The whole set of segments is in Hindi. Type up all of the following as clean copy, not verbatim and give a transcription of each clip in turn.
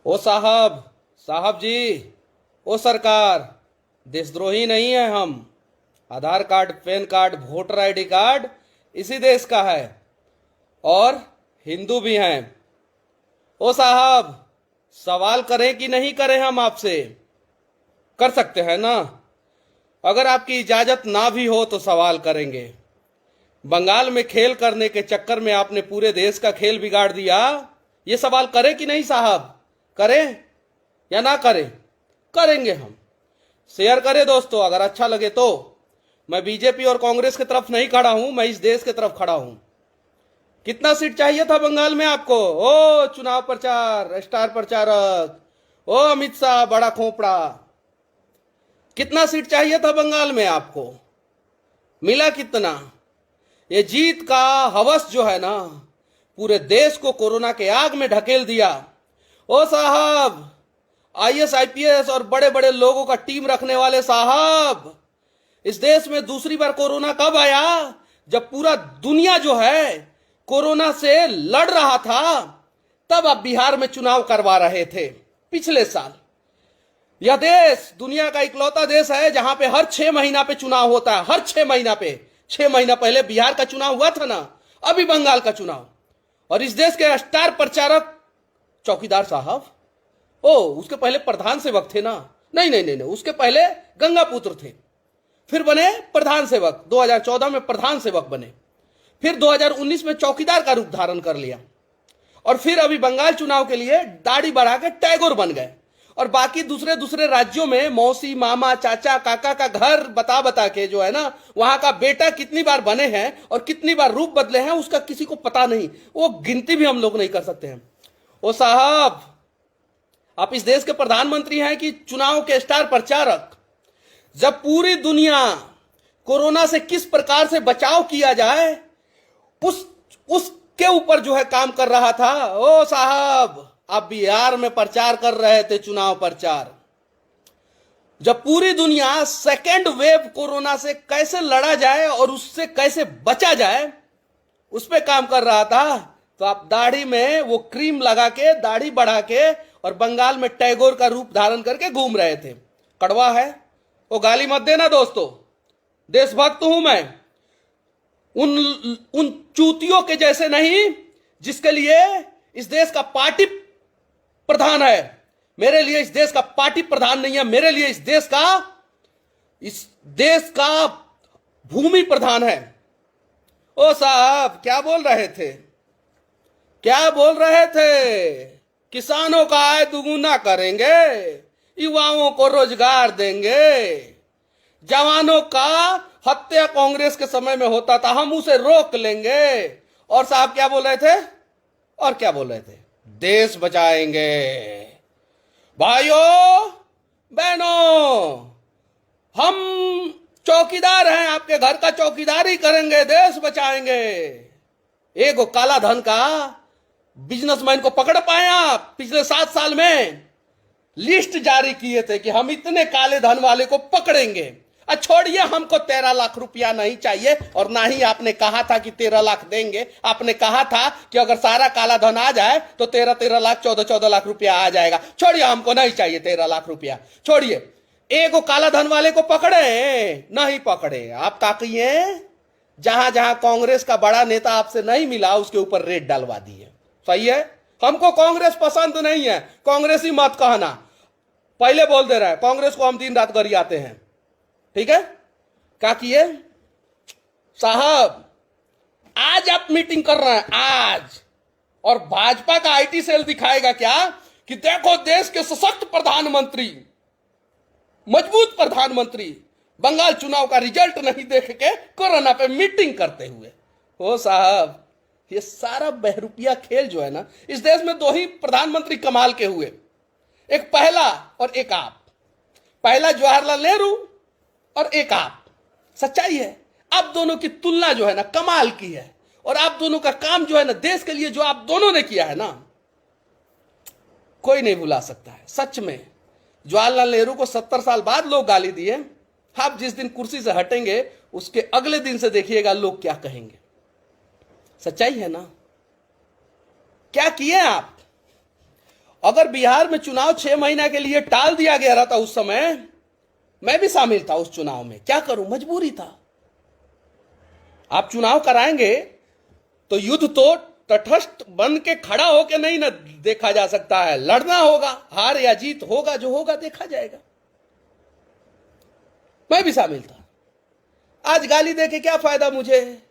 ओ साहब, साहब जी, ओ सरकार, देशद्रोही नहीं है हम। Aadhaar card, PAN card, voter ID card इसी देश का है और हिंदू भी हैं। ओ साहब, सवाल करें कि नहीं करें हम आपसे? कर सकते हैं ना? अगर आपकी इजाजत ना भी हो तो सवाल करेंगे। बंगाल में खेल करने के चक्कर में आपने पूरे देश का खेल बिगाड़ दिया। ये सवाल करें कि नहीं साहब? करें या ना करें? करेंगे हम। शेयर करें दोस्तों, अगर अच्छा लगे तो। मैं बीजेपी और कांग्रेस की तरफ नहीं खड़ा हूं, मैं इस देश की तरफ खड़ा हूं। कितना सीट चाहिए था बंगाल में आपको? ओ चुनाव प्रचार स्टार प्रचारक, ओ अमित शाह बड़ा खोपड़ा, कितना सीट चाहिए था बंगाल में आपको? मिला कितना? ये जीत का हवस जो है ना, पूरे देश को कोरोना के आग में ढकेल दिया। ओ साहब, आईएएस आईपीएस और बड़े बड़े लोगों का टीम रखने वाले साहब, इस देश में दूसरी बार कोरोना कब आया? जब पूरा दुनिया जो है कोरोना से लड़ रहा था, तब आप बिहार में चुनाव करवा रहे थे पिछले साल। यह देश दुनिया का इकलौता देश है जहां पे हर 6 महीना पे चुनाव होता है। हर 6 महीना पे, 6 महीना पहले बिहार का चुनाव हुआ था ना, अभी बंगाल का चुनाव। और इस देश के स्टार प्रचारक चौकीदार साहब, ओ उसके पहले प्रधान सेवक थे ना? नहीं नहीं नहीं, नहीं। उसके पहले गंगापुत्र थे, फिर बने प्रधान सेवक, 2014 में प्रधान सेवक बने, फिर 2019 में चौकीदार का रूप धारण कर लिया, और फिर अभी बंगाल चुनाव के लिए दाढ़ी बढ़ा के टैगोर बन गए। और बाकी दूसरे दूसरे राज्यों में मौसी, मामा, चाचा, काका का घर बता बता के जो है ना, वहां का बेटा कितनी बार बने हैं और कितनी बार रूप बदले हैं उसका किसी को पता नहीं। वो गिनती भी हम लोग नहीं कर सकते हैं। ओ साहब, आप इस देश के प्रधानमंत्री हैं कि चुनाव के स्टार प्रचारक? जब पूरी दुनिया कोरोना से किस प्रकार से बचाव किया जाए उसके ऊपर जो है काम कर रहा था। ओ साहब, आप बिहार में प्रचार कर रहे थे, चुनाव प्रचार। जब पूरी दुनिया सेकेंड वेव कोरोना से कैसे लड़ा जाए और उससे कैसे बचा जाए उस पर काम कर रहा था, तो आप दाढ़ी में वो क्रीम लगा के, दाढ़ी बढ़ा के और बंगाल में टैगोर का रूप धारण करके घूम रहे थे। कड़वा है वो, गाली मत देना दोस्तों, देशभक्त हूं मैं। उन चूतियों के जैसे नहीं जिसके लिए इस देश का पार्टी प्रधान है। मेरे लिए इस देश का पार्टी प्रधान नहीं है, मेरे लिए इस देश का भूमि प्रधान है। ओ साहब, क्या बोल रहे थे? क्या बोल रहे थे? किसानों का आय दुगुना करेंगे, युवाओं को रोजगार देंगे, जवानों का हत्या कांग्रेस के समय में होता था, हम उसे रोक लेंगे। और साहब क्या बोल रहे थे? और क्या बोल रहे थे? देश बचाएंगे। भाइयों बहनों, हम चौकीदार हैं, आपके घर का चौकीदारी करेंगे, देश बचाएंगे। एक काला धन का बिजनेसमैन को पकड़ पाए आप? पिछले 7 साल में लिस्ट जारी किए थे कि हम इतने काले धन वाले को पकड़ेंगे। छोड़िए, हमको 13 लाख रुपया नहीं चाहिए, और ना ही आपने कहा था कि 13 लाख देंगे। आपने कहा था कि अगर सारा काला धन आ जाए तो 13 लाख, 14 लाख रुपया आ जाएगा। छोड़िए, हमको नहीं चाहिए 13 लाख रुपया। छोड़िए, एक काला धन वाले को पकड़े? नहीं पकड़े। आप क्या किए? जहां जहां कांग्रेस का बड़ा नेता आपसे नहीं मिला उसके ऊपर रेड डालवा दिए। सही है, हमको कांग्रेस पसंद नहीं है, कांग्रेस ही मत कहना। पहले बोल दे रहा है, कांग्रेस को हम दिन रात गरियाते हैं। ठीक है, क्या किए साहब? आज आप मीटिंग कर रहे हैं आज, और भाजपा का आईटी सेल दिखाएगा क्या कि देखो देश के सशक्त प्रधानमंत्री, मजबूत प्रधानमंत्री बंगाल चुनाव का रिजल्ट नहीं देख के कोरोना पे मीटिंग करते हुए। ओ साहब, ये सारा बहरूपिया खेल जो है ना, इस देश में 2 ही प्रधानमंत्री कमाल के हुए, एक पहला और एक आप। पहला जवाहरलाल नेहरू और एक आप। सच्चाई है, आप दोनों की तुलना जो है ना कमाल की है, और आप दोनों का काम जो है ना देश के लिए जो आप दोनों ने किया है ना, कोई नहीं भुला सकता है। सच में जवाहरलाल नेहरू को 70 साल बाद लोग गाली दिए। आप जिस दिन कुर्सी से हटेंगे उसके अगले दिन से देखिएगा लोग क्या कहेंगे। सच्चाई है ना? क्या किए आप? अगर बिहार में चुनाव 6 महीना के लिए टाल दिया गया रहता उस समय, मैं भी शामिल था उस चुनाव में, क्या करूं, मजबूरी था। आप चुनाव कराएंगे तो युद्ध तो तटस्थ बन के खड़ा होकर नहीं ना देखा जा सकता है, लड़ना होगा, हार या जीत होगा, जो होगा देखा जाएगा। मैं भी शामिल था। आज गाली देके क्या फायदा मुझे,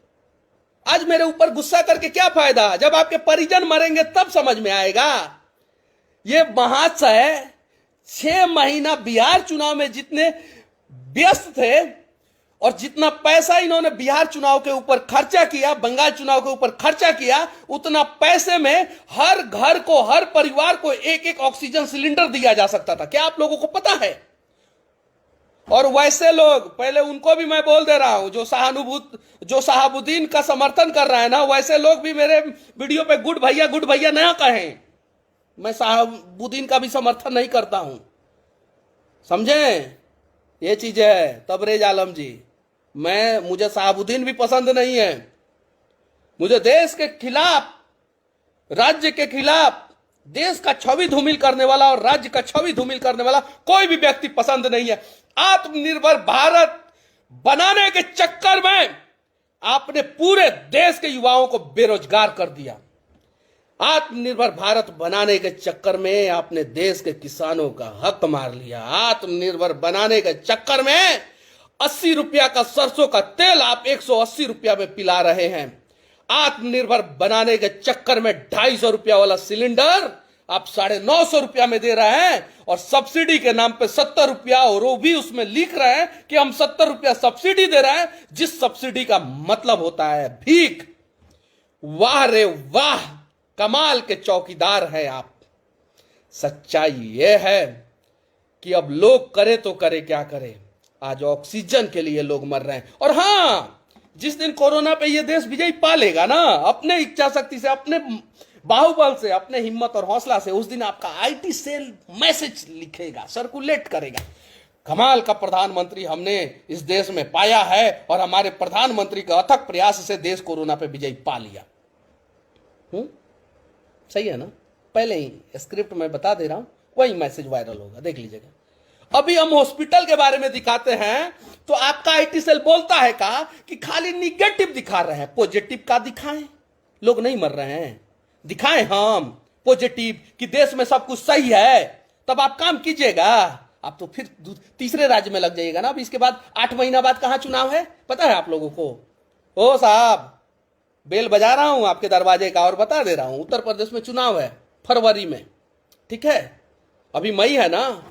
आज मेरे ऊपर गुस्सा करके क्या फायदा, जब आपके परिजन मरेंगे तब समझ में आएगा। ये महाशय 6 महीना बिहार चुनाव में जितने व्यस्त थे और जितना पैसा इन्होंने बिहार चुनाव के ऊपर खर्चा किया, बंगाल चुनाव के ऊपर खर्चा किया, उतना पैसे में हर घर को, हर परिवार को एक एक ऑक्सीजन सिलेंडर दिया जा सकता था। क्या आप लोगों को पता है? और वैसे लोग, पहले उनको भी मैं बोल दे रहा हूं, जो शहाबुद्दीन का समर्थन कर रहा है ना, वैसे लोग भी मेरे वीडियो पे गुड भैया ना कहें। मैं शहाबुद्दीन का भी समर्थन नहीं करता हूं, समझे? ये चीज है तबरेज आलम जी। मुझे शहाबुद्दीन भी पसंद नहीं है। मुझे देश के खिलाफ, राज्य के खिलाफ, देश का छवि धूमिल करने वाला और राज्य का छवि धूमिल करने वाला कोई भी व्यक्ति पसंद नहीं है। आत्मनिर्भर भारत बनाने के चक्कर में आपने पूरे देश के युवाओं को बेरोजगार कर दिया। आत्मनिर्भर भारत बनाने के चक्कर में आपने देश के किसानों का हक मार लिया। आत्मनिर्भर बनाने के चक्कर में 80 रुपया का सरसों का तेल आप 180 रुपया में पिला रहे हैं। आत्मनिर्भर बनाने के चक्कर में 250 रुपया वाला सिलेंडर आप 950 रुपया में दे रहे हैं, और सब्सिडी के नाम पे 70 रुपया, और वो भी उसमें लिख रहे हैं कि हम 70 रुपया सब्सिडी दे रहे हैं, जिस सब्सिडी का मतलब होता है भीख। वाह रे वाह, कमाल के चौकीदार हैं आप। सच्चाई यह है कि अब लोग करे तो करे क्या करे, आज ऑक्सीजन के लिए लोग मर रहे हैं। और हां, जिस दिन कोरोना पे ये देश विजय पा लेगा ना, अपने इच्छा शक्ति से, अपने बाहुबल से, अपने हिम्मत और हौसला से, उस दिन आपका आईटी सेल मैसेज लिखेगा, सर्कुलेट करेगा, कमाल का प्रधानमंत्री हमने इस देश में पाया है, और हमारे प्रधानमंत्री के अथक प्रयास से देश कोरोना पे विजय पा लिया। सही है ना? पहले ही स्क्रिप्ट में बता दे रहा हूं, वही मैसेज वायरल होगा, देख लीजिएगा। अभी हम हॉस्पिटल के बारे में दिखाते हैं तो आपका आईटी सेल बोलता है कि खाली निगेटिव दिखा रहे हैं, पॉजिटिव का दिखाएं, लोग नहीं मर रहे हैं, दिखाएं हम पॉजिटिव कि देश में सब कुछ सही है, तब आप काम कीजिएगा। आप तो फिर तीसरे राज्य में लग जाइएगा ना। अब इसके बाद 8 महीना बाद कहां चुनाव है पता है आप लोगों को? ओ साहब, बेल बजा रहा हूं आपके दरवाजे का और बता दे रहा हूं, उत्तर प्रदेश में चुनाव है फरवरी में, ठीक है? अभी मई है ना,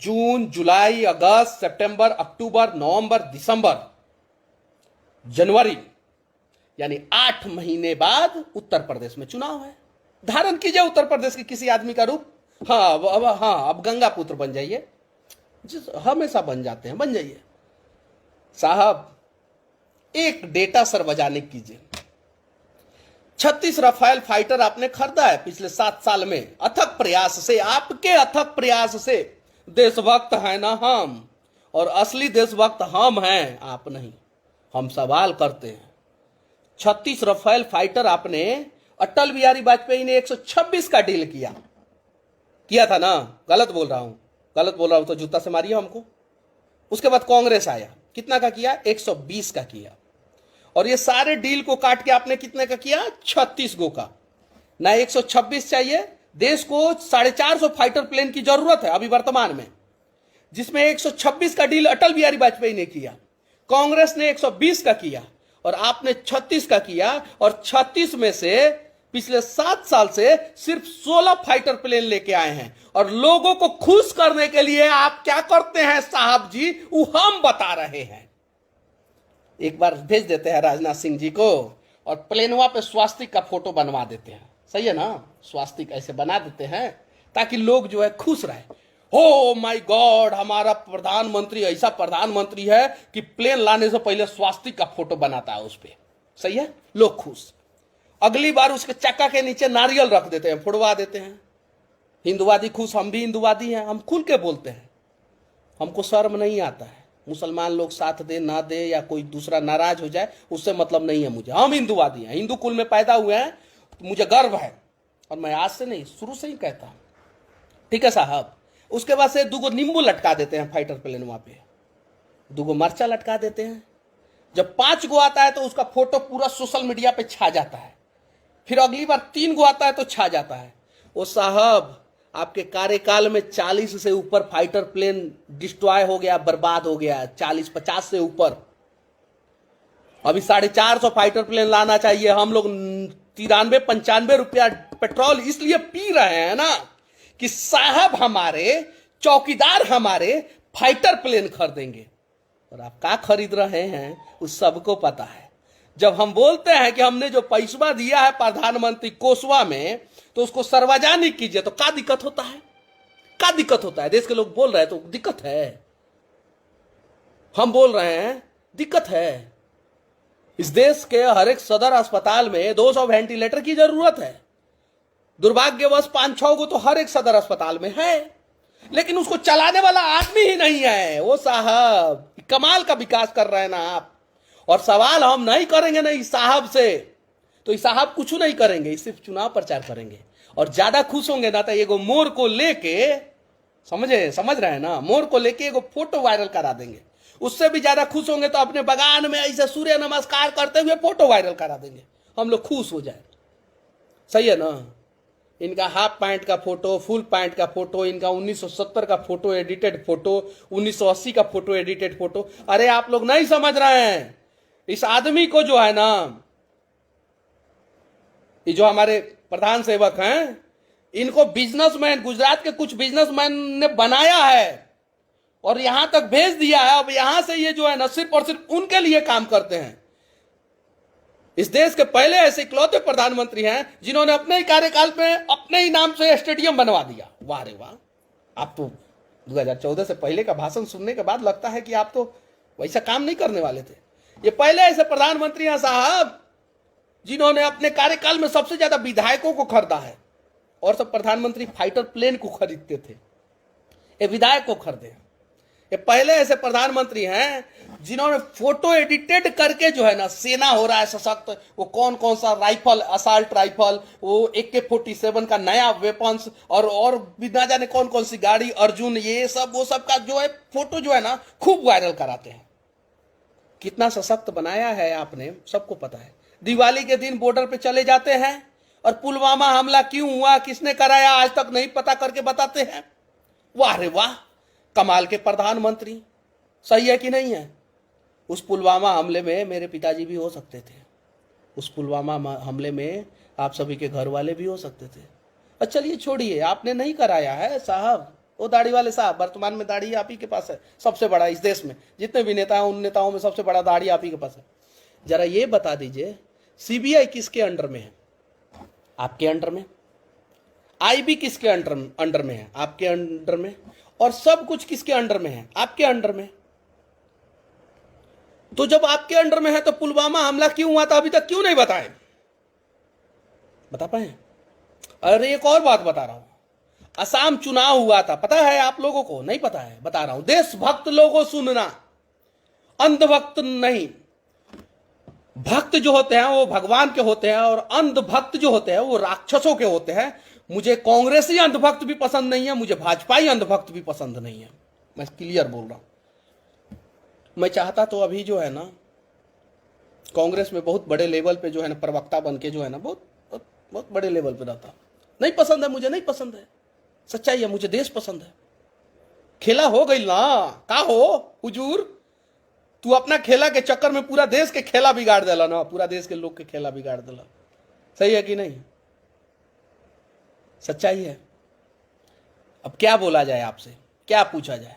जून, जुलाई, अगस्त, सितंबर, अक्टूबर, नवंबर, दिसंबर, जनवरी, यानी 8 महीने बाद उत्तर प्रदेश में चुनाव है। धारण कीजिए उत्तर प्रदेश के किसी आदमी का रूप। अब गंगा पुत्र बन जाइए, हमेशा बन जाते हैं, बन जाइए साहब। एक डेटा सार्वजनिक कीजिए। 36 राफेल फाइटर आपने खरीदा है पिछले 7 साल में, अथक प्रयास से, आपके अथक प्रयास से। देशभक्त है ना हम, और असली देशभक्त हम हैं, आप नहीं। हम सवाल करते हैं, 36 राफेल फाइटर आपने, अटल बिहारी वाजपेयी ने 126 का डील किया था ना? गलत बोल रहा हूं तो जूता से मारिए हमको। उसके बाद कांग्रेस आया, कितना का किया? 120 का किया। और ये सारे डील को काट के आपने कितने का किया? 36 गो का। ना 126 चाहिए, देश को 450 फाइटर प्लेन की जरूरत है अभी वर्तमान में, जिसमें 126 का डील अटल बिहारी वाजपेयी ने किया, कांग्रेस ने 120 का किया, और आपने 36 का किया। और 36 में से पिछले 7 साल से सिर्फ 16 फाइटर प्लेन लेके आए हैं। और लोगों को खुश करने के लिए आप क्या करते हैं साहब जी, वो हम बता रहे हैं। एक बार भेज देते हैं राजनाथ सिंह जी को, और प्लेनवा पे स्वास्तिक का फोटो बनवा देते हैं, सही है ना? स्वास्तिक ऐसे बना देते हैं ताकि लोग जो है खुश रहे। हो माय गॉड, हमारा प्रधानमंत्री ऐसा प्रधानमंत्री है कि प्लेन लाने से पहले स्वास्तिक का फोटो बनाता है उस पे, सही है? लोग खुश। अगली बार उसके चक्का के नीचे नारियल रख देते हैं, फुड़वा देते हैं। हिंदुवादी खुश, हम भी हिंदुवादी हैं, हम खुल के बोलते हैं, हमको शर्म नहीं आता है। मुसलमान लोग साथ दे ना दे या कोई दूसरा नाराज हो जाए, उससे मतलब नहीं है मुझे। हम हिंदुवादी हैं, हिंदू कुल में पैदा हुए हैं, तो मुझे गर्व है। और मैं आज से नहीं, शुरू से ही कहता हूं, ठीक है साहब। उसके बाद से 2 नींबू लटका देते हैं फाइटर प्लेन, वहां पे 2 मरचा लटका देते हैं। जब 5 गो आता है तो उसका फोटो पूरा सोशल मीडिया पे छा जाता है। फिर अगली बार 3 गो आता है तो छा जाता है। वो साहब आपके कार्यकाल में 40 से ऊपर फाइटर प्लेन डिस्ट्रॉय हो गया, बर्बाद हो गया, 40-50 से ऊपर। अभी 450 फाइटर प्लेन लाना चाहिए। हम लोग 93-95 रुपया पेट्रोल इसलिए पी रहे हैं ना कि साहब हमारे चौकीदार हमारे फाइटर प्लेन खरीदेंगे। और आप क्या खरीद रहे हैं उस सबको पता है। जब हम बोलते हैं कि हमने जो पैसा दिया है प्रधानमंत्री कोषवा में, तो उसको सार्वजनिक कीजिए, तो क्या दिक्कत होता है? क्या दिक्कत होता है? देश के लोग बोल रहे हैं तो दिक्कत है। हम बोल रहे हैं दिक्कत है। इस देश के हर एक सदर अस्पताल में 200 वेंटिलेटर की जरूरत है। दुर्भाग्यवश 5-6 को तो हर एक सदर अस्पताल में है, लेकिन उसको चलाने वाला आदमी ही नहीं है। वो साहब कमाल का विकास कर रहे हैं ना आप। और सवाल हम नहीं करेंगे ना इस साहब से, तो इस साहब कुछ नहीं करेंगे, सिर्फ चुनाव प्रचार करेंगे। और ज्यादा खुश होंगे ना तो एगो मोर को लेके, समझ रहे हैं ना, मोर को लेके एगो फोटो वायरल करा देंगे। उससे भी ज्यादा खुश होंगे तो अपने बगान में ऐसे सूर्य नमस्कार करते हुए फोटो वायरल करा देंगे, हम लोग खुश हो जाए। सही है ना? इनका हाफ पैंट का फोटो, फुल पैंट का फोटो, इनका 1970 का फोटो एडिटेड फोटो, 1980 का फोटो एडिटेड फोटो। अरे आप लोग नहीं समझ रहे हैं। इस आदमी को जो है ना, ये जो हमारे प्रधान सेवक हैं, इनको बिजनेसमैन, गुजरात के कुछ बिजनेसमैन ने बनाया है और यहां तक भेज दिया है। अब यहां से ये जो है ना सिर्फ और सिर्फ उनके लिए काम करते हैं। इस देश के पहले ऐसे इकलौते प्रधानमंत्री हैं जिन्होंने अपने ही कार्यकाल में अपने ही नाम से स्टेडियम बनवा दिया। वाह रे वाह। आप तो 2014 से पहले का भाषण सुनने के बाद लगता है कि आप तो वैसा काम नहीं करने वाले थे। ये पहले ऐसे प्रधानमंत्री हैं साहब जिन्होंने अपने कार्यकाल में सबसे ज्यादा विधायकों को खरीदा है। और सब प्रधानमंत्री फाइटर प्लेन को खरीदते थे, ये विधायक को खरीदे। ये पहले ऐसे प्रधानमंत्री हैं जिन्होंने फोटो एडिटेड करके जो है ना, सेना हो रहा है सशक्त, वो कौन कौन सा राइफल, असाल्ट राइफल, वो AK-47 का नया वेपन्स और भी ना जाने कौन कौन सी गाड़ी, अर्जुन, ये सब वो सब का जो है फोटो जो है ना खूब वायरल कराते हैं। कितना सशक्त बनाया है आपने, सबको पता है। दिवाली के दिन बॉर्डर पे चले जाते हैं और पुलवामा हमला क्यों हुआ, किसने कराया, आज तक नहीं पता करके बताते हैं। वाह रे वाह, कमाल के प्रधानमंत्री। सही है कि नहीं है? उस पुलवामा हमले में मेरे पिताजी भी हो सकते थे। उस पुलवामा हमले में आप सभी के घर वाले भी हो सकते थे। और चलिए छोड़िए, आपने नहीं कराया है साहब। वो दाढ़ी वाले साहब, वर्तमान में दाढ़ी आप ही के पास है, सबसे बड़ा इस देश में जितने भी नेता हैं उन नेताओं में सबसे बड़ा दाढ़ी आप ही के पास है। जरा ये बता दीजिए, CBI किसके अंडर में है? आपके अंडर में। IB किसके अंडर में है? आपके अंडर में। और सब कुछ किसके अंडर में है? आपके अंडर में। तो जब आपके अंडर में है तो पुलवामा हमला क्यों हुआ था अभी तक क्यों नहीं बताए? बता पाए? अरे एक और बात बता रहा हूं, असम चुनाव हुआ था, पता है आप लोगों को? नहीं पता है, बता रहा हूं। देशभक्त लोगों सुनना, अंधभक्त नहीं। भक्त जो होते हैं वो भगवान के होते हैं और अंधभक्त जो होते हैं वो राक्षसों के होते हैं। मुझे कांग्रेसी अंधभक्त भी पसंद नहीं है, मुझे भाजपाई अंधभक्त भी पसंद नहीं है। मैं क्लियर बोल रहा हूं। मैं चाहता तो अभी जो है ना कांग्रेस में बहुत बड़े लेवल पे जो है ना प्रवक्ता बन के जो है ना बहुत बड़े लेवल पे रहता। नहीं पसंद है, मुझे नहीं पसंद है, सच्चाई है। मुझे देश पसंद है। खेला हो गई ना, का हो हुजूर, तू अपना खेला के चक्कर में पूरा देश के खेला बिगाड़ देला ना, पूरा देश के लोग के खेला बिगाड़ देला। सही है कि नहीं? सच्चाई है। अब क्या बोला जाए आपसे, क्या पूछा जाए?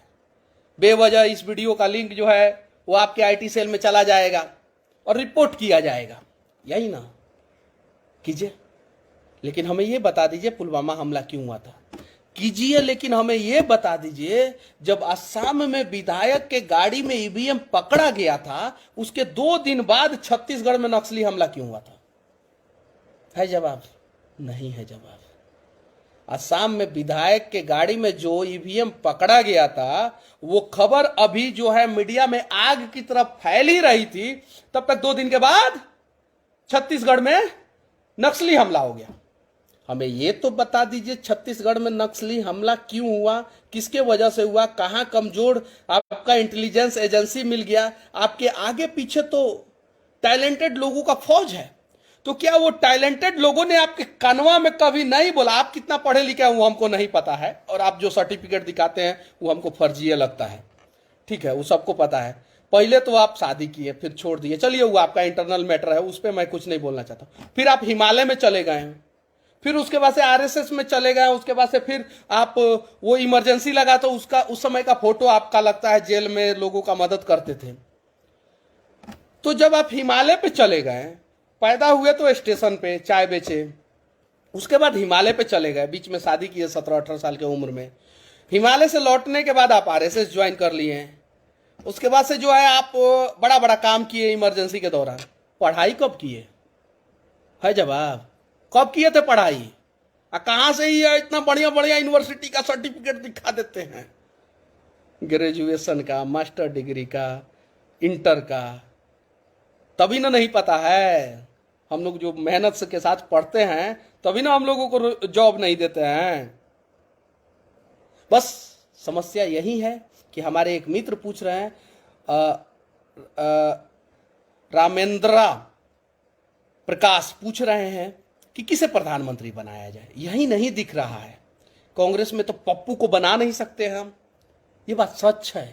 बेवजह इस वीडियो का लिंक जो है वो आपके IT सेल में चला जाएगा और रिपोर्ट किया जाएगा, यही ना? कीजिए, लेकिन हमें यह बता दीजिए पुलवामा हमला क्यों हुआ था। कीजिए, लेकिन हमें यह बता दीजिए जब असम में विधायक के गाड़ी में EVM पकड़ा गया था, उसके 2 दिन बाद छत्तीसगढ़ में नक्सली हमला क्यों हुआ था? है जवाब? नहीं है जवाब। असम में विधायक के गाड़ी में जो EVM पकड़ा गया था, वो खबर अभी जो है मीडिया में आग की तरफ फैल ही रही थी, तब तक 2 दिन के बाद छत्तीसगढ़ में नक्सली हमला हो गया। हमें ये तो बता दीजिए छत्तीसगढ़ में नक्सली हमला क्यों हुआ, किसके वजह से हुआ, कहां कमजोर आपका इंटेलिजेंस एजेंसी मिल गया। आपके आगे पीछे तो टैलेंटेड लोगों का फौज है, तो क्या वो टैलेंटेड लोगों ने आपके कानवा में कभी नहीं बोला आप कितना पढ़े लिखे हैं वो हमको नहीं पता है, और आप जो सर्टिफिकेट दिखाते हैं वो हमको फर्जी लगता है। ठीक है, वो सबको पता है। पहले तो आप शादी किए फिर छोड़ दिए, चलिए वो आपका इंटरनल मैटर है, उस पर मैं कुछ नहीं बोलना चाहता। फिर आप हिमालय में चले गए हैं, फिर उसके बाद से आरएसएस में चले गए, उसके बाद से फिर आप वो इमरजेंसी लगा तो उसका उस समय का फोटो आपका लगता है जेल में लोगों का मदद करते थे। तो जब आप हिमालय पे चले गए, पैदा हुए तो स्टेशन पे चाय बेचे, उसके बाद हिमालय पे चले गए, बीच में शादी किए 17-18 साल की उम्र में, हिमालय से लौटने के बाद आप आरएसएस ज्वाइन कर लिए हैं। उसके बाद से जो है आप बड़ा बड़ा काम किए इमरजेंसी के दौरान। पढ़ाई कब किए है जवाब, कब किए थे पढ़ाई? कहां से ही है इतना बढ़िया बढ़िया यूनिवर्सिटी का सर्टिफिकेट दिखा देते हैं, ग्रेजुएशन का, मास्टर डिग्री का, इंटर का। तभी ना नहीं पता है, हम लोग जो मेहनत के साथ पढ़ते हैं तभी ना हम लोगों को जॉब नहीं देते हैं। बस समस्या यही है कि हमारे एक मित्र पूछ रहे हैं, रामेंद्रा प्रकाश पूछ रहे हैं कि किसे प्रधानमंत्री बनाया जाए। यही नहीं दिख रहा है, कांग्रेस में तो पप्पू को बना नहीं सकते हम, ये बात सच है।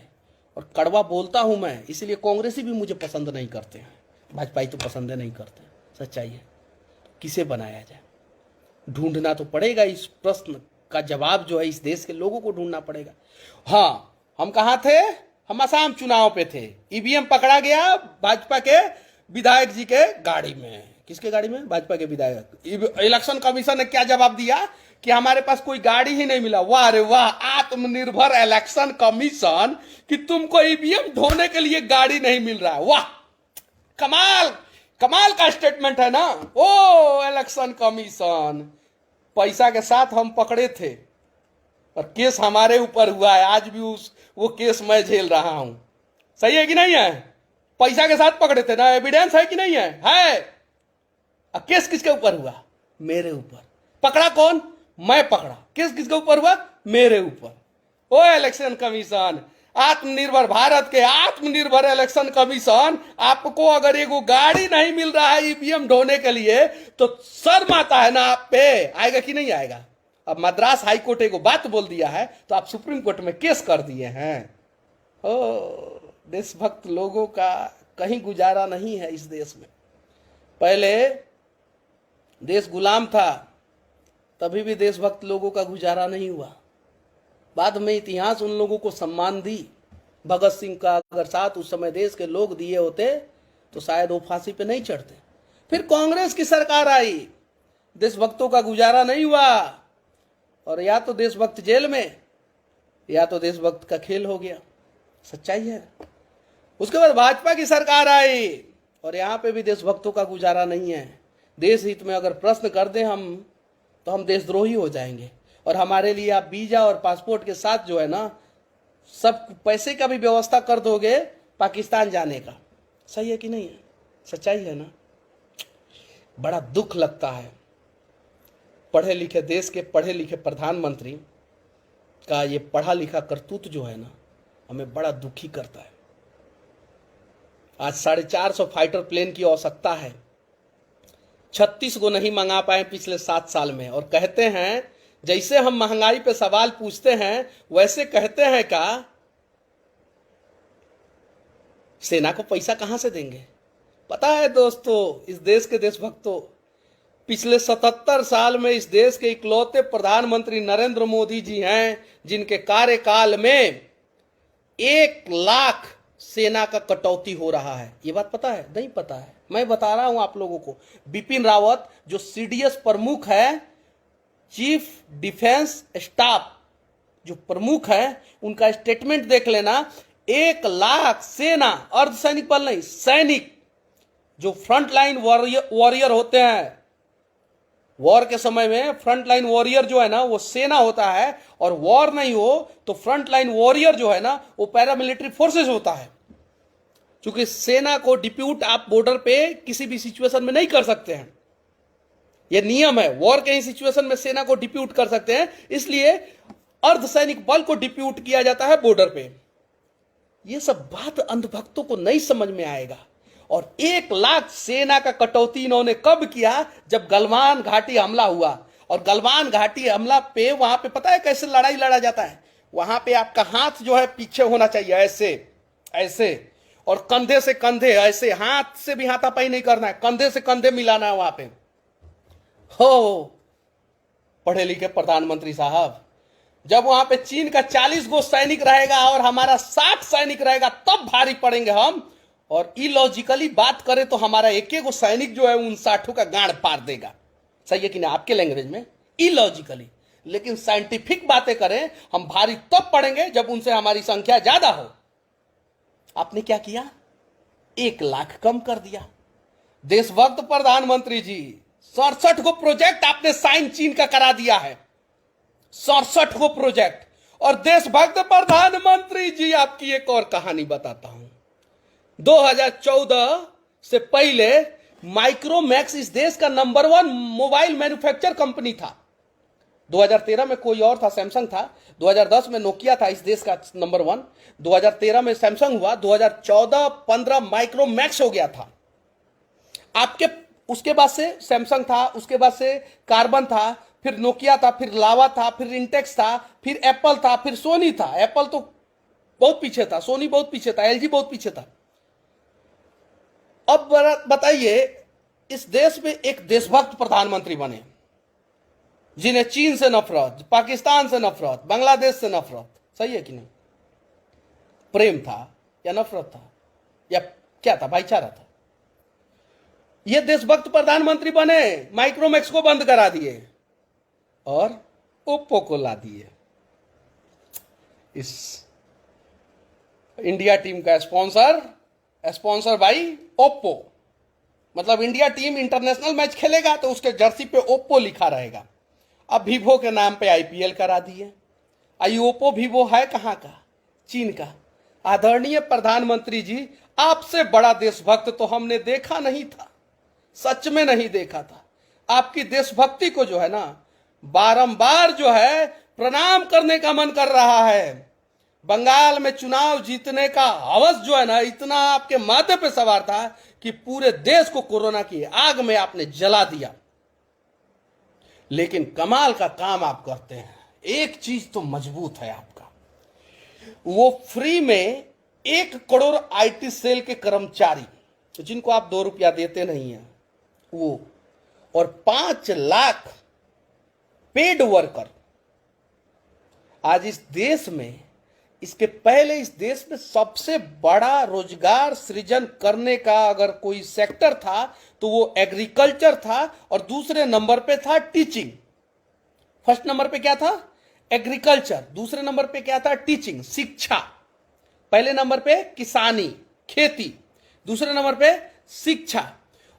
और कड़वा बोलता हूं मैं, इसलिए कांग्रेसी भी मुझे पसंद नहीं करते हैं, भाजपा तो पसंद नहीं करते, सच्चाई है। किसे बनाया जाए, ढूंढना तो पड़ेगा, इस प्रश्न का जवाब जो है इस देश के लोगों को ढूंढना पड़ेगा। हाँ, हम कहाँ थे? हम असम चुनाव पे थे, ईवीएम पकड़ा गया भाजपा के विधायक जी के गाड़ी में। किसके गाड़ी में? भाजपा के विधायक। इलेक्शन कमीशन ने क्या जवाब दिया कि हमारे पास कोई गाड़ी ही नहीं मिला। वाह रे वाह, आत्मनिर्भर इलेक्शन कमीशन कि तुमको ईवीएम ढोने के लिए गाड़ी नहीं मिल रहा है। वाह, कमाल कमाल का स्टेटमेंट है ना। ओ इलेक्शन कमीशन, पैसा के साथ हम पकड़े थे और केस हमारे ऊपर हुआ है, आज भी वो केस मैं झेल रहा हूं। सही है कि नहीं है? पैसा के साथ पकड़े थे ना, एविडेंस है कि नहीं है? है। अब केस किसके ऊपर हुआ? मेरे ऊपर। पकड़ा कौन? मैं पकड़ा। केस किसके ऊपर हुआ? मेरे ऊपर। ओ इलेक्शन कमीशन, आत्मनिर्भर भारत के आत्मनिर्भर इलेक्शन कमीशन, आपको अगर एगो गाड़ी नहीं मिल रहा है ईवीएम ढोने के लिए तो शर्म आता है ना आप पे? आएगा कि नहीं आएगा? अब मद्रास हाई कोर्ट एगो बात बोल दिया है तो आप सुप्रीम कोर्ट में केस कर दिए हैं। ओ देशभक्त लोगों का कहीं गुजारा नहीं है इस देश में। पहले देश गुलाम था, तभी भी देशभक्त लोगों का गुजारा नहीं हुआ। बाद में इतिहास उन लोगों को सम्मान दी। भगत सिंह का अगर साथ उस समय देश के लोग दिए होते तो शायद वो फांसी पे नहीं चढ़ते। फिर कांग्रेस की सरकार आई, देशभक्तों का गुजारा नहीं हुआ, और या तो देशभक्त जेल में या तो देशभक्त का खेल हो गया। सच्चाई है। उसके बाद भाजपा की सरकार आई और यहां पे भी देशभक्तों का गुजारा नहीं है। देश हित में अगर प्रश्न कर दें हम तो हम देशद्रोही हो जाएंगे, और हमारे लिए आप वीजा और पासपोर्ट के साथ जो है ना सब पैसे का भी व्यवस्था कर दोगे पाकिस्तान जाने का। सही है कि नहीं है? सच्चाई है ना। बड़ा दुख लगता है, पढ़े लिखे देश के पढ़े लिखे प्रधानमंत्री का ये पढ़ा लिखा करतूत जो है ना हमें बड़ा दुखी करता है। आज 450 फाइटर प्लेन की आवश्यकता है, 36 को नहीं मंगा पाए पिछले 7 साल में, और कहते हैं जैसे हम महंगाई पे सवाल पूछते हैं वैसे कहते हैं का सेना को पैसा कहां से देंगे। पता है दोस्तों, इस देश के देशभक्तों, पिछले 77 साल में इस देश के इकलौते प्रधानमंत्री नरेंद्र मोदी जी हैं जिनके कार्यकाल में 1 लाख सेना का कटौती हो रहा है। ये बात पता है? नहीं पता है, मैं बता रहा हूं आप लोगों को। बिपिन रावत जो सीडीएस प्रमुख है, चीफ डिफेंस स्टाफ जो प्रमुख है, उनका स्टेटमेंट देख लेना। 1 लाख सेना, अर्धसैनिक बल नहीं, सैनिक जो फ्रंट लाइन वॉरियर होते हैं, वॉर के समय में फ्रंट लाइन वॉरियर जो है ना वो सेना होता है, और वॉर नहीं हो तो फ्रंट लाइन वॉरियर जो है ना वो पैरामिलिट्री फोर्सेस होता है। क्योंकि सेना को डिप्यूट आप बॉर्डर पे किसी भी सिचुएशन में नहीं कर सकते हैं, ये नियम है, वॉर के सिचुएशन में सेना को डिप्यूट कर सकते हैं, इसलिए अर्धसैनिक बल को डिप्यूट किया जाता है बॉर्डर पे। ये सब बात अंधभक्तों को नहीं समझ में आएगा। और 1 लाख सेना का कटौती इन्होंने कब किया? जब गलवान घाटी हमला हुआ। और गलवान घाटी हमला पे वहां पे पता है कैसे लड़ाई लड़ा जाता है? वहां पे आपका हाथ जो है पीछे होना चाहिए, ऐसे ऐसे, और कंधे से कंधे ऐसे, हाथ से भी हाथापाई नहीं करना है, कंधे से कंधे मिलाना है वहां पे। हो पढ़े लिखे प्रधानमंत्री साहब, जब वहां पे चीन का 40 गो सैनिक रहेगा और हमारा 60 सैनिक रहेगा तब भारी पड़ेंगे हम। और इलॉजिकली बात करें तो हमारा एक गो सैनिक जो है उन 60 का गांड पार देगा। सही है कि नहीं आपके लैंग्वेज में? इलॉजिकली। लेकिन साइंटिफिक बातें करें, हम भारी तब पड़ेंगे जब उनसे हमारी संख्या ज्यादा हो। आपने क्या किया? 1 लाख कम कर दिया। देशभक्त प्रधानमंत्री जी, 67 को प्रोजेक्ट आपने साइन चीन का करा दिया है, 67 को प्रोजेक्ट। और देशभक्त प्रधानमंत्री जी, आपकी एक और कहानी बताता हूं। 2014 से पहले माइक्रोमैक्स इस देश का नंबर 1 मोबाइल मैन्युफैक्चर कंपनी था। 2013 में कोई और था, सैमसंग था। 2010 में नोकिया था इस देश का नंबर 1। 2013 में सैमसंग हुआ। 2014-15 माइक्रोमैक्स हो गया था आपके। उसके बाद से सैमसंग था, उसके बाद से कार्बन था, फिर नोकिया था, फिर लावा था, फिर इंटेक्स था, फिर एप्पल था, फिर सोनी था। एप्पल तो बहुत पीछे था, सोनी बहुत पीछे था, एलजी बहुत पीछे था। अब बताइए, इस देश में एक देशभक्त प्रधानमंत्री बने जिन्हें चीन से नफरत, पाकिस्तान से नफरत, बांग्लादेश से नफरत। सही है कि नहीं? प्रेम था या नफरत था या क्या था? भाईचारा था। ये देशभक्त प्रधानमंत्री बने, माइक्रोमैक्स को बंद करा दिए और ओप्पो को ला दिए। इस इंडिया टीम का स्पॉन्सर भाई ओप्पो। मतलब इंडिया टीम इंटरनेशनल मैच खेलेगा तो उसके जर्सी पे ओप्पो लिखा रहेगा। अब वीवो के नाम पे आईपीएल करा दिए। आई ओप्पो वीवो है कहां का? चीन का। आदरणीय प्रधानमंत्री जी, आपसे बड़ा देशभक्त तो हमने देखा नहीं था, सच में नहीं देखा था। आपकी देशभक्ति को जो है ना, बारंबार जो है प्रणाम करने का मन कर रहा है। बंगाल में चुनाव जीतने का हवस जो है ना, इतना आपके माथे पे सवार था कि पूरे देश को कोरोना की आग में आपने जला दिया। लेकिन कमाल का काम आप करते हैं। एक चीज तो मजबूत है आपका, वो फ्री में 1 करोड़ आईटी सेल के कर्मचारी जिनको आप 2 रुपया देते नहीं हैं वो, और 5 लाख पेड वर्कर। आज इस देश में, इसके पहले इस देश में सबसे बड़ा रोजगार सृजन करने का अगर कोई सेक्टर था तो वो एग्रीकल्चर था, और दूसरे नंबर पे था टीचिंग। फर्स्ट नंबर पे क्या था? एग्रीकल्चर। दूसरे नंबर पे क्या था? टीचिंग, शिक्षा। पहले नंबर पे किसानी, खेती। दूसरे नंबर पे शिक्षा।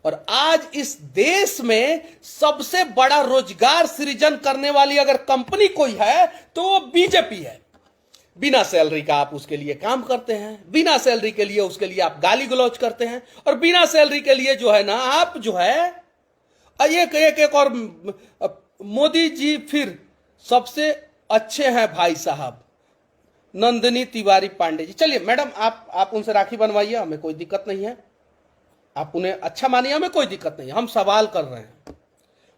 और आज इस देश में सबसे बड़ा रोजगार सृजन करने वाली अगर कंपनी कोई है तो वो बीजेपी है। बिना सैलरी का आप उसके लिए काम करते हैं, बिना सैलरी के लिए उसके लिए आप गाली गलौज करते हैं, और बिना सैलरी के लिए जो है ना आप जो है एक और मोदी जी फिर सबसे अच्छे हैं भाई साहब, नंदिनी तिवारी पांडे जी। चलिए मैडम, आप उनसे राखी बनवाइए, हमें कोई दिक्कत नहीं है। आप उन्हें अच्छा मानिए, हमें कोई दिक्कत नहीं है। हम सवाल कर रहे हैं,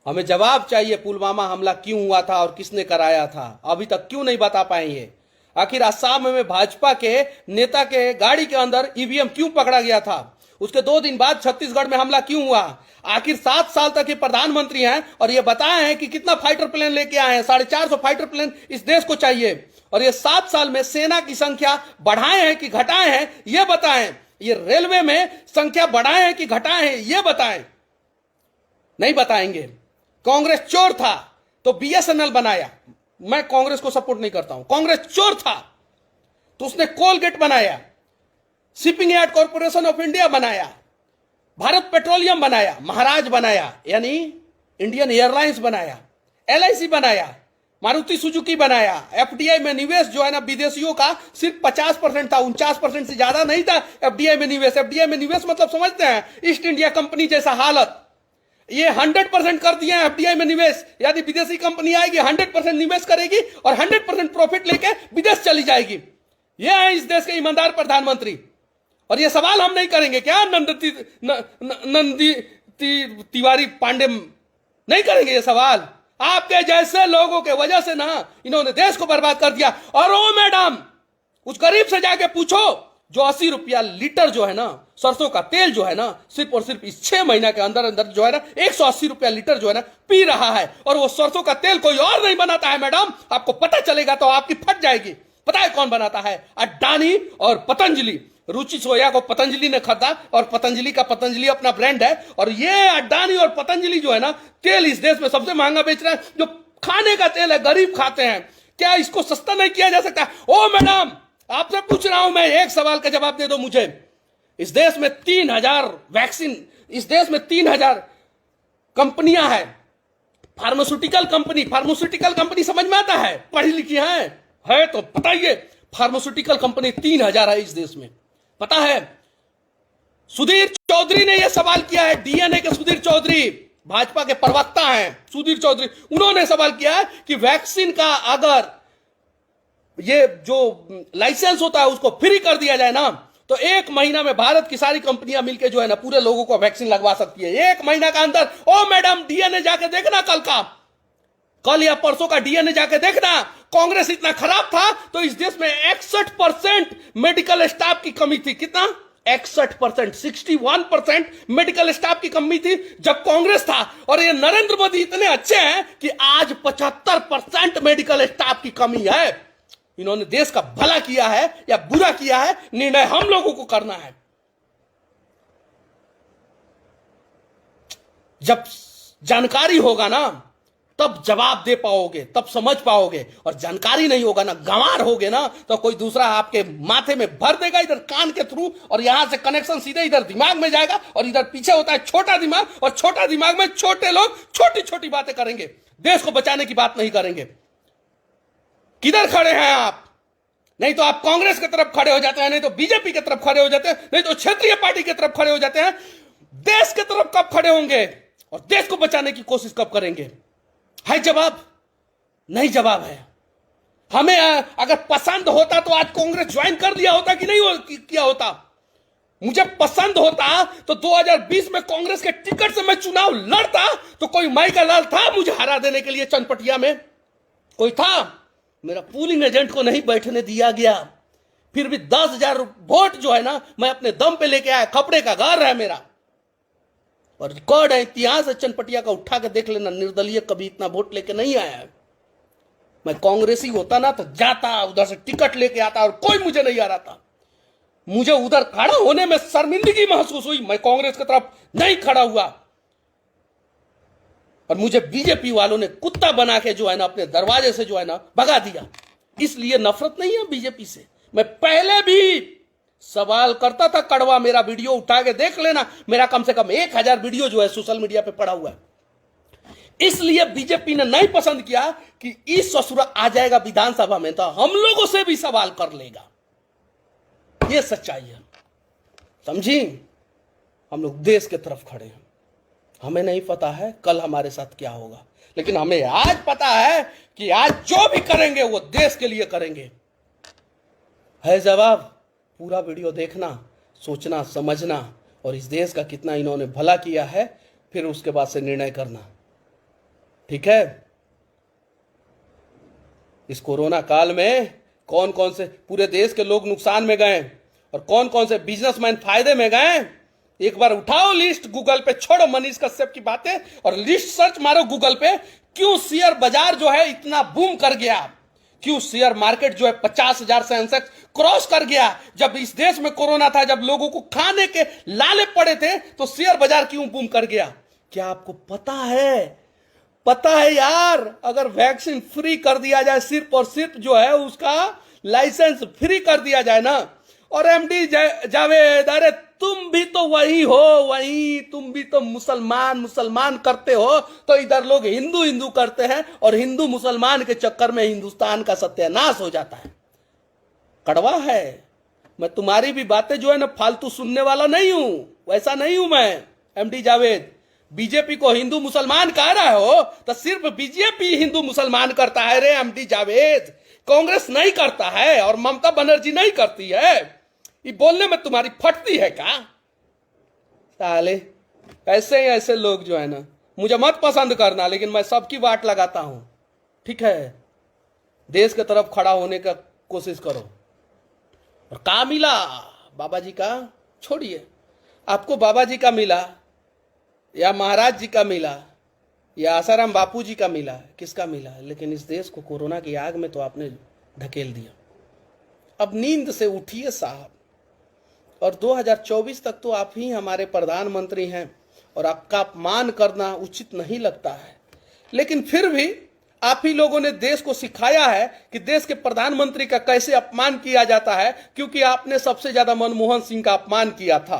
हमें जवाब चाहिए। पुलवामा हमला क्यों हुआ था और किसने कराया था, अभी तक क्यों नहीं बता पाए ये? आखिर असम में भाजपा के नेता के गाड़ी के अंदर ईवीएम क्यों पकड़ा गया था? उसके 2 दिन बाद छत्तीसगढ़ में हमला क्यों हुआ? आखिर 7 साल तक ये प्रधानमंत्री हैं और ये बताए हैं कि कितना फाइटर प्लेन लेके आए हैं। 450 फाइटर प्लेन इस देश को चाहिए। और ये 7 साल में सेना की संख्या बढ़ाए हैं कि घटाए हैं, ये बताएं। ये रेलवे में संख्या बढ़ाए हैं कि घटाए हैं, ये बताएं। नहीं बताएंगे। कांग्रेस चोर था तो बीएसएनएल बनाया। मैं कांग्रेस को सपोर्ट नहीं करता हूं। कांग्रेस चोर था तो उसने कोलगेट बनाया, shipping yard corporation of India बनाया, भारत पेट्रोलियम बनाया, महाराज बनाया यानी इंडियन एयरलाइंस बनाया, एलआईसी बनाया, मारुति सुजुकी बनाया। एफडीआई में निवेश जो है ना विदेशियों का सिर्फ 50% था, 49% से ज्यादा नहीं था एफडीआई में निवेश। एफडीआई में निवेश मतलब समझते हैं? ईस्ट इंडिया कंपनी जैसा हालत। ये 100% कर दिए हैं एफडीआई में निवेश। यदि विदेशी कंपनी आएगी 100% निवेश करेगी और 100% प्रॉफिट लेके विदेश चली जाएगी। ये है इस देश के ईमानदार प्रधानमंत्री। और ये सवाल हम नहीं करेंगे क्या? नंदी तिवारी पांडे नहीं करेंगे ये सवाल? आपके जैसे लोगों के वजह से ना इन्होंने देश को बर्बाद कर दिया। और ओ मैडम, उस गरीब से जाके पूछो जो 80 रुपया लीटर जो है ना सरसों का तेल जो है ना सिर्फ और सिर्फ इस 6 महीना के अंदर अंदर जो है ना 180 रुपया लीटर जो है ना पी रहा है। और वो सरसों का तेल कोई और नहीं बनाता है मैडम। आपको पता चलेगा तो आपकी फट जाएगी। पता है कौन बनाता है? अडानी और पतंजलि। रुचि सोया को पतंजलि ने खरीदा और पतंजलि अपना ब्रांड है। और ये अडानी और पतंजलि जो है ना तेल इस देश में सबसे महंगा बेच रहा है। जो खाने का तेल है गरीब खाते हैं, क्या इसको सस्ता नहीं किया जा सकता? ओ मैडम, आपसे पूछ रहा हूं मैं, एक सवाल का जवाब दे दो मुझे। इस देश में 3000 वैक्सीन, इस देश में 3000 कंपनियां हैं। फार्मास्यूटिकल कंपनी समझ में आता है? पढ़ी लिखी है तो बताइए। फार्मास्यूटिकल कंपनी 3000 है इस देश में। पता है, सुधीर चौधरी ने यह सवाल किया है। डीएनए के सुधीर चौधरी भाजपा के प्रवक्ता हैं। सुधीर चौधरी उन्होंने सवाल किया है कि वैक्सीन का अगर ये जो लाइसेंस होता है उसको फ्री कर दिया जाए ना तो 1 महीना में भारत की सारी कंपनियां मिलकर जो है ना पूरे लोगों को वैक्सीन लगवा सकती है 1 महीना का अंदर। ओ मैडम, डीएनए जाके देखना, कल या परसों का डीएनए जाके देखना। कांग्रेस इतना खराब था तो इस देश में 61% मेडिकल स्टाफ की कमी थी। कितना? 61%, 61% मेडिकल स्टाफ की कमी थी जब कांग्रेस था। और ये नरेंद्र मोदी इतने अच्छे हैं कि आज 75% मेडिकल स्टाफ की कमी है। इन्होंने देश का भला किया है या बुरा किया है, निर्णय हम लोगों को करना है। जब जानकारी होगा ना तब जवाब दे पाओगे, तब समझ पाओगे। और जानकारी नहीं होगा ना, गंवार होगे ना, तो कोई दूसरा आपके माथे में भर देगा इधर कान के थ्रू और यहां से कनेक्शन सीधे इधर दिमाग में जाएगा। और इधर पीछे होता है छोटा दिमाग, और छोटा दिमाग में छोटे लोग छोटी छोटी बातें करेंगे, देश को बचाने की बात नहीं करेंगे। किधर खड़े हैं आप? नहीं तो आप कांग्रेस की तरफ खड़े हो जाते हैं, नहीं तो बीजेपी की तरफ खड़े हो जाते हैं, नहीं तो क्षेत्रीय पार्टी की तरफ खड़े हो जाते हैं। देश की तरफ कब खड़े होंगे और देश को बचाने की कोशिश कब करेंगे? है जवाब? नहीं जवाब है। हमें अगर पसंद होता तो आज कांग्रेस ज्वाइन कर दिया होता कि नहीं किया होता? मुझे पसंद होता तो 2020 में कांग्रेस के टिकट से मैं चुनाव लड़ता तो कोई माई का लाल था मुझे हरा देने के लिए। चनपटिया में कोई था? मेरा पोलिंग एजेंट को नहीं बैठने दिया गया। फिर भी 10,000 वोट जो है ना मैं अपने दम पे लेके आया। कपड़े का घर है मेरा और रिकॉर्ड है, इतिहास है चनपटिया का, उठा के देख लेना। निर्दलीय कभी इतना वोट लेके नहीं आया है। मैं कांग्रेसी होता ना तो जाता उधर से टिकट लेके आता और कोई मुझे नहीं हराता। मुझे उधर खड़ा होने में शर्मिंदगी महसूस हुई। मैं कांग्रेस की तरफ नहीं खड़ा हुआ और मुझे बीजेपी वालों ने कुत्ता बना के जो है ना अपने दरवाजे से जो है ना भगा दिया। इसलिए नफरत नहीं है बीजेपी से। मैं पहले भी सवाल करता था, कड़वा मेरा वीडियो उठा के देख लेना। मेरा कम से कम 1000 वीडियो जो है सोशल मीडिया पे पड़ा हुआ है। इसलिए बीजेपी ने नहीं पसंद किया कि इस ससुरा आ जाएगा विधानसभा में तो हम लोगों से भी सवाल कर लेगा। यह सच्चाई है, समझी? हम लोग देश के तरफ खड़े हैं। हमें नहीं पता है कल हमारे साथ क्या होगा, लेकिन हमें आज पता है कि आज जो भी करेंगे वो देश के लिए करेंगे। है जवाब? पूरा वीडियो देखना, सोचना, समझना और इस देश का कितना इन्होंने भला किया है, फिर उसके बाद से निर्णय करना। ठीक है? इस कोरोना काल में कौन कौन से पूरे देश के लोग नुकसान में गए और कौन कौन से बिजनेसमैन फायदे में गए, एक बार उठाओ लिस्ट गूगल पे। छोड़ो मनीष कश्यप की बातें और लिस्ट सर्च मारो गूगल पे। क्यों शेयर बाजार जो है इतना बूम कर गया? क्यों शेयर मार्केट जो है 50,000 सेंसेक्स क्रॉस कर गया? जब इस देश में कोरोना था, जब लोगों को खाने के लाले पड़े थे, तो शेयर बाजार क्यों बूम कर गया? क्या आपको पता है? पता है यार, अगर वैक्सीन फ्री कर दिया जाए, सिर्फ और सिर्फ जो है उसका लाइसेंस फ्री कर दिया जाए ना, और एमडी जावेद, अरे तुम भी तो वही हो, वही तुम भी तो मुसलमान करते हो, तो इधर लोग हिंदू हिंदू करते हैं और हिंदू मुसलमान के चक्कर में हिंदुस्तान का सत्यानाश हो जाता है। कड़वा है। मैं तुम्हारी भी बातें जो है ना फालतू सुनने वाला नहीं हूं, वैसा नहीं हूं मैं। एमडी जावेद बीजेपी को हिंदू मुसलमान कह रहे हो तो सिर्फ बीजेपी हिंदू मुसलमान करता है रे एमडी जावेद, कांग्रेस नहीं करता है और ममता बनर्जी नहीं करती है। ये बोलने में तुम्हारी फटती है क्या? साले ऐसे ही ऐसे लोग जो है ना, मुझे मत पसंद करना, लेकिन मैं सबकी वाट लगाता हूं, ठीक है? देश की तरफ खड़ा होने का कोशिश करो। और का मिला बाबा जी का, छोड़िए, आपको बाबा जी का मिला या महाराज जी का मिला या आसाराम बापू जी का मिला, किसका मिला, लेकिन इस देश को कोरोना की आग में तो आपने ढकेल दिया। अब नींद से उठिए साहब, और 2024 तक तो आप ही हमारे प्रधानमंत्री हैं और आपका अपमान करना उचित नहीं लगता है, लेकिन फिर भी आप ही लोगों ने देश को सिखाया है कि देश के प्रधानमंत्री का कैसे अपमान किया जाता है, क्योंकि आपने सबसे ज्यादा मनमोहन सिंह का अपमान किया था।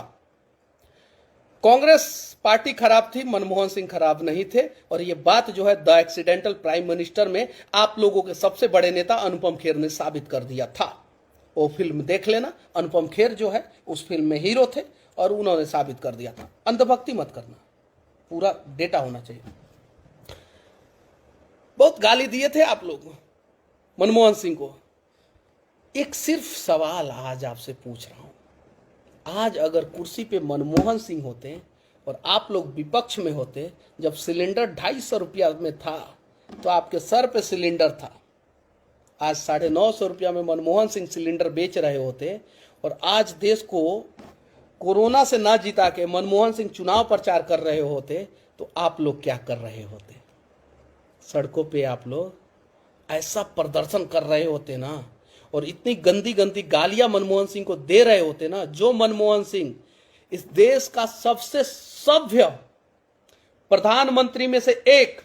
कांग्रेस पार्टी खराब थी, मनमोहन सिंह खराब नहीं थे। और ये बात जो है द एक्सीडेंटल प्राइम मिनिस्टर में आप लोगों के सबसे बड़े नेता अनुपम खेर ने साबित कर दिया था। वो फिल्म देख लेना, अनुपम खेर जो है उस फिल्म में हीरो थे और उन्होंने साबित कर दिया था। अंधभक्ति मत करना, पूरा डेटा होना चाहिए। बहुत गाली दिए थे आप लोग मनमोहन सिंह को। एक सिर्फ सवाल आज आपसे पूछ रहा हूं, आज अगर कुर्सी पे मनमोहन सिंह होते और आप लोग विपक्ष में होते, जब सिलेंडर 250 रुपया में था तो आपके सर पे सिलेंडर था। आज 950 रुपया में मनमोहन सिंह सिलेंडर बेच रहे होते और आज देश को कोरोना से ना जिता के मनमोहन सिंह चुनाव प्रचार कर रहे होते, तो आप लोग क्या कर रहे होते? सड़कों पे आप लोग ऐसा प्रदर्शन कर रहे होते ना, और इतनी गंदी गंदी गालियां मनमोहन सिंह को दे रहे होते ना। जो मनमोहन सिंह इस देश का सबसे सभ्य प्रधानमंत्री में से एक,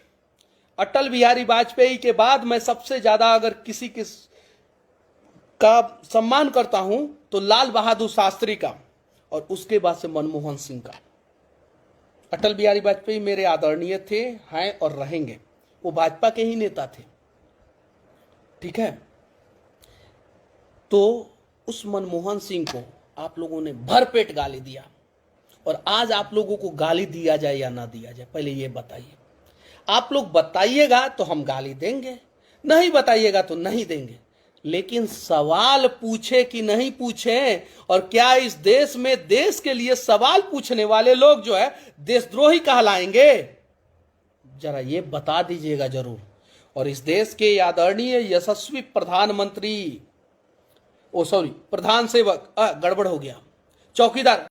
अटल बिहारी वाजपेयी के बाद मैं सबसे ज्यादा अगर किसी का सम्मान करता हूं तो लाल बहादुर शास्त्री का, और उसके बाद से मनमोहन सिंह का। अटल बिहारी वाजपेयी मेरे आदरणीय थे, हैं और रहेंगे। वो भाजपा के ही नेता थे, ठीक है? तो उस मनमोहन सिंह को आप लोगों ने भरपेट गाली दिया, और आज आप लोगों को गाली दिया जाए या ना दिया जाए, पहले ये बताइए। आप लोग बताइएगा तो हम गाली देंगे, नहीं बताइएगा तो नहीं देंगे, लेकिन सवाल पूछे कि नहीं पूछे, और क्या इस देश में देश के लिए सवाल पूछने वाले लोग जो है देशद्रोही कहलाएंगे? जरा ये बता दीजिएगा जरूर। और इस देश के आदरणीय यशस्वी प्रधानमंत्री, प्रधान सेवक, गड़बड़ हो गया, चौकीदार